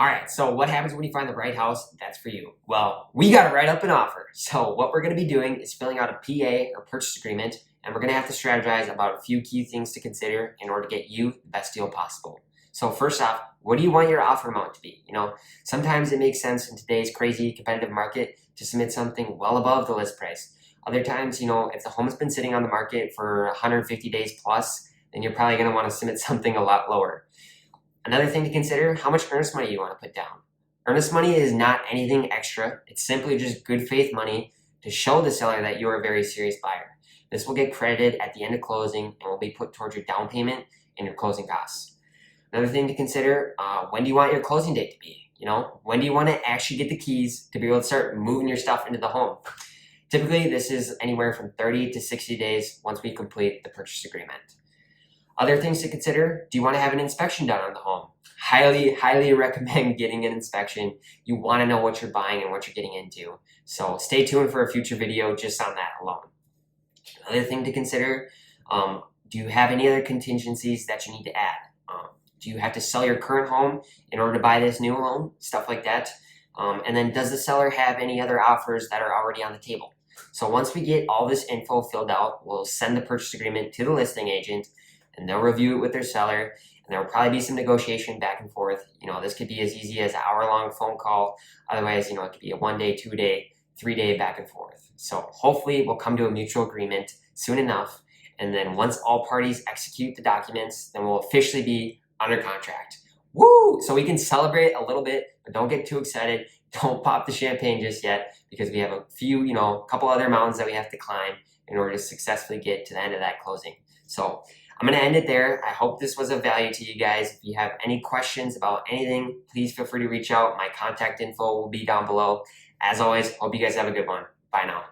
All right, so what happens when you find the right house that's for you? Well, we got to write up an offer. So what we're going to be doing is filling out a PA or purchase agreement, and we're going to have to strategize about a few key things to consider in order to get you the best deal possible. So first off, what do you want your offer amount to be? Sometimes it makes sense in today's crazy competitive market to submit something well above the list price. Other times, if the home has been sitting on the market for 150 days plus, then you're probably going to want to submit something a lot lower. Another thing to consider, how much earnest money you want to put down. Earnest money is not anything extra. It's simply just good faith money to show the seller that you're a very serious buyer. This will get credited at the end of closing and will be put towards your down payment and your closing costs. Another thing to consider, when do you want your closing date to be? When do you want to actually get the keys to be able to start moving your stuff into the home? Typically, this is anywhere from 30 to 60 days once we complete the purchase agreement. Other things to consider, do you want to have an inspection done on the home? Highly recommend getting an inspection. You want to know what you're buying and what you're getting into. So stay tuned for a future video just on that alone. Another thing to consider, do you have any other contingencies that you need to add? Do you have to sell your current home in order to buy this new home? Stuff like that. And then does the seller have any other offers that are already on the table? So once we get all this info filled out, we'll send the purchase agreement to the listing agent, and they'll review it with their seller, and there will probably be some negotiation back and forth. This could be as easy as an hour-long phone call. Otherwise, it could be a 1 day, 2 day, 3 day back and forth. So hopefully we'll come to a mutual agreement soon enough. And then once all parties execute the documents, then we'll officially be under contract. Woo! So we can celebrate a little bit, but don't get too excited. Don't pop the champagne just yet, because we have a few, couple other mountains that we have to climb in order to successfully get to the end of that closing. So I'm going to end it there. I hope this was of value to you guys. If you have any questions about anything, please feel free to reach out. My contact info will be down below. As always, hope you guys have a good one. Bye now.